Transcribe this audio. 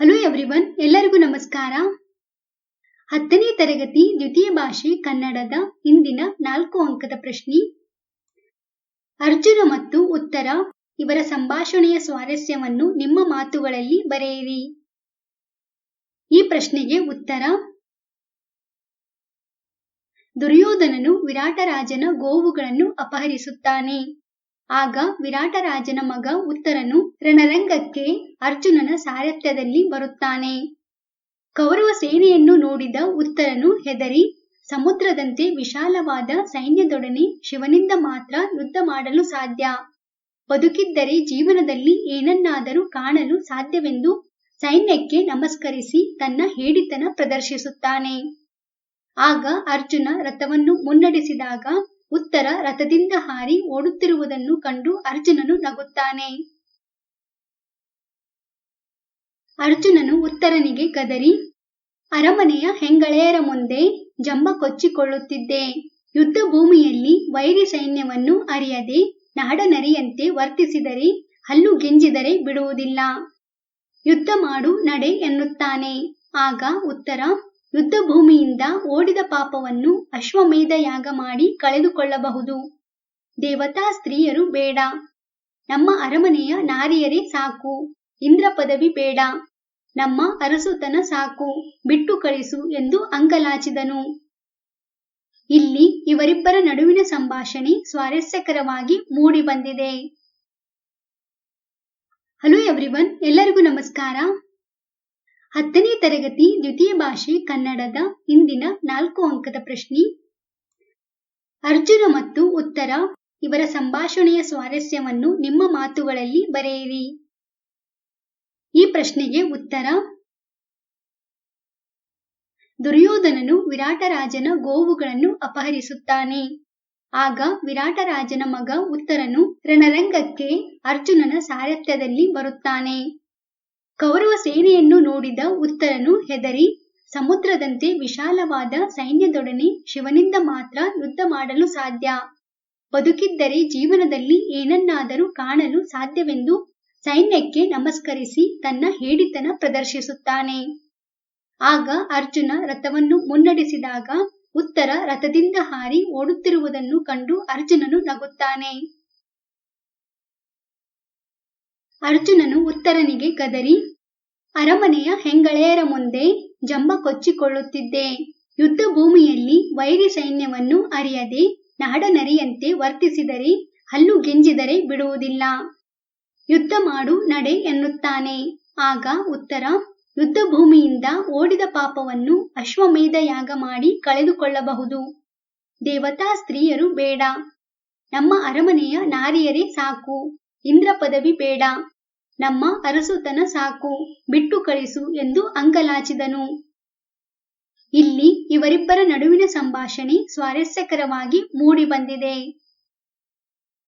Hello everyone, ಎಲ್ಲರಿಗೂ ನಮಸ್ಕಾರ. 10ನೇ ತರಗತಿ ದ್ವಿತೀಯ ಭಾಷೆ ಕನ್ನಡದ ಇಂದಿನ 4 ಅಂಕದ ಪ್ರಶ್ನೆ. ಅರ್ಜುನ ಮತ್ತು ಉತ್ತರ ಇವರ ಸಂಭಾಷಣೆಯ ಸ್ವಾರಸ್ಯವನ್ನು ನಿಮ್ಮ ಮಾತುಗಳಲ್ಲಿ ಬರೆಯಿರಿ. ಈ ಪ್ರಶ್ನೆಗೆ ಉತ್ತರ: ದುರ್ಯೋಧನನು ವಿರಾಟರಾಜನ ಗೋವುಗಳನ್ನು ಅಪಹರಿಸುತ್ತಾನೆ. ಆಗ ವಿರಾಟರಾಜನ ಮಗ ಉತ್ತರನು ರಣರಂಗಕ್ಕೆ ಅರ್ಜುನನ ಸಾರಥ್ಯದಲ್ಲಿ ಬರುತ್ತಾನೆ. ಕೌರವ ಸೇನೆಯನ್ನು ನೋಡಿದ ಉತ್ತರನು ಹೆದರಿ ಸಮುದ್ರದಂತೆ ವಿಶಾಲವಾದ ಸೈನ್ಯದೊಡನೆ ಶಿವನಿಂದ ಮಾತ್ರ ಯುದ್ಧ ಮಾಡಲು ಸಾಧ್ಯ, ಬದುಕಿದ್ದರೆ ಜೀವನದಲ್ಲಿ ಏನನ್ನಾದರೂ ಕಾಣಲು ಸಾಧ್ಯವೆಂದು ಸೈನ್ಯಕ್ಕೆ ನಮಸ್ಕರಿಸಿ ತನ್ನ ಹೇಡಿತನ ಪ್ರದರ್ಶಿಸುತ್ತಾನೆ. ಆಗ ಅರ್ಜುನ ರಥವನ್ನು ಮುನ್ನಡೆಸಿದಾಗ ಉತ್ತರ ರಥದಿಂದ ಹಾರಿ ಓಡುತ್ತಿರುವುದನ್ನು ಕಂಡು ಅರ್ಜುನನು ನಗುತ್ತಾನೆ. ಅರ್ಜುನನು ಉತ್ತರನಿಗೆ ಗದರಿ, ಅರಮನೆಯ ಹೆಂಗಳೆಯರ ಮುಂದೆ ಜಂಬ ಕೊಚ್ಚಿಕೊಳ್ಳುತ್ತಿದ್ದೆ. ಯುದ್ಧ ಭೂಮಿಯಲ್ಲಿ ವೈರಿ ಸೈನ್ಯವನ್ನು ಅರಿಯದೆ ನಾಡನರಿಯಂತೆ ವರ್ತಿಸಿದರೆ, ಹಲ್ಲು ಗೆಂಜಿದರೆ ಬಿಡುವುದಿಲ್ಲ. ಯುದ್ಧ ಮಾಡು ನಡೆ ಎನ್ನುತ್ತಾನೆ. ಆಗ ಉತ್ತರ, ಯುದ್ಧ ಭೂಮಿಯಿಂದ ಓಡಿದ ಪಾಪವನ್ನು ಅಶ್ವಮೇಧ ಯಾಗ ಮಾಡಿ ಕಳೆದುಕೊಳ್ಳಬಹುದು. ದೇವತಾ ಸ್ತ್ರೀಯರು ಬೇಡ, ನಮ್ಮ ಅರಮನೆಯ ನಾರಿಯರೇ ಸಾಕು. ಇಂದ್ರ ಪದವಿ ಬೇಡ, ನಮ್ಮ ಅರಸುತನ ಸಾಕು, ಬಿಟ್ಟು ಕಳಿಸು ಎಂದು ಅಂಗಲಾಚಿದನು. ಇಲ್ಲಿ ಇವರಿಬ್ಬರ ನಡುವಿನ ಸಂಭಾಷಣೆ ಸ್ವಾರಸ್ಯಕರವಾಗಿ ಮೂಡಿ ಬಂದಿದೆ. ಹಲೋ ಎವ್ರಿವನ್, ಎಲ್ಲರಿಗೂ ನಮಸ್ಕಾರ. 10ನೇ ತರಗತಿ ದ್ವಿತೀಯ ಭಾಷೆ ಕನ್ನಡದ ಇಂದಿನ 4 ಅಂಕದ ಪ್ರಶ್ನೆ. ಅರ್ಜುನ ಮತ್ತು ಉತ್ತರ ಇವರ ಸಂಭಾಷಣೆಯ ಸ್ವಾರಸ್ಯವನ್ನು ನಿಮ್ಮ ಮಾತುಗಳಲ್ಲಿ ಬರೆಯಿರಿ. ಈ ಪ್ರಶ್ನೆಗೆ ಉತ್ತರ: ದುರ್ಯೋಧನನು ವಿರಾಟರಾಜನ ಗೋವುಗಳನ್ನು ಅಪಹರಿಸುತ್ತಾನೆ. ಆಗ ವಿರಾಟರಾಜನ ಮಗ ಉತ್ತರನು ರಣರಂಗಕ್ಕೆ ಅರ್ಜುನನ ಸಾರಥ್ಯದಲ್ಲಿ ಬರುತ್ತಾನೆ. ಕೌರವ ಸೇನೆಯನ್ನು ನೋಡಿದ ಉತ್ತರನು ಹೆದರಿ ಸಮುದ್ರದಂತೆ ವಿಶಾಲವಾದ ಸೈನ್ಯದೊಡನೆ ಶಿವನಿಂದ ಮಾತ್ರ ಯುದ್ಧ ಮಾಡಲು ಸಾಧ್ಯ, ಬದುಕಿದ್ದರೆ ಜೀವನದಲ್ಲಿ ಏನನ್ನಾದರೂ ಕಾಣಲು ಸಾಧ್ಯವೆಂದು ಸೈನ್ಯಕ್ಕೆ ನಮಸ್ಕರಿಸಿ ತನ್ನ ಹೇಡಿತನ ಪ್ರದರ್ಶಿಸುತ್ತಾನೆ. ಆಗ ಅರ್ಜುನ ರಥವನ್ನು ಮುನ್ನಡೆಸಿದಾಗ ಉತ್ತರ ರಥದಿಂದ ಹಾರಿ ಓಡುತ್ತಿರುವುದನ್ನು ಕಂಡು ಅರ್ಜುನನು ನಗುತ್ತಾನೆ. ಅರ್ಜುನನು ಉತ್ತರನಿಗೆ ಗದರಿ, ಅರಮನೆಯ ಹೆಂಗಳೆಯರ ಮುಂದೆ ಜಂಬ ಕೊಚ್ಚಿಕೊಳ್ಳುತ್ತಿದ್ದೆ. ಯುದ್ಧ ಭೂಮಿಯಲ್ಲಿ ವೈರಿ ಸೈನ್ಯವನ್ನು ಅರಿಯದೆ ನಾಡನರಿಯಂತೆ ವರ್ತಿಸಿದರೆ, ಹಲ್ಲು ಗೆಂಜಿದರೆ ಬಿಡುವುದಿಲ್ಲ. ಯುದ್ಧ ಮಾಡು ನಡೆ ಎನ್ನುತ್ತಾನೆ. ಆಗ ಉತ್ತರ, ಯುದ್ಧ ಭೂಮಿಯಿಂದ ಓಡಿದ ಪಾಪವನ್ನು ಅಶ್ವಮೇಧ ಯಾಗ ಮಾಡಿ ಕಳೆದುಕೊಳ್ಳಬಹುದು. ದೇವತಾ ಸ್ತ್ರೀಯರು ಬೇಡ, ನಮ್ಮ ಅರಮನೆಯ ನಾರಿಯರೇ ಸಾಕು. ಇಂದ್ರ ಪದವಿ ಬೇಡ, ನಮ್ಮ ಅರಸುತನ ಸಾಕು, ಬಿಟ್ಟು ಕಳಿಸು ಎಂದು ಅಂಗಲಾಚಿದನು. ಇಲ್ಲಿ ಇವರಿಬ್ಬರ ನಡುವಿನ ಸಂಭಾಷಣೆ ಸ್ವಾರಸ್ಯಕರವಾಗಿ ಮೂಡಿ ಬಂದಿದೆ.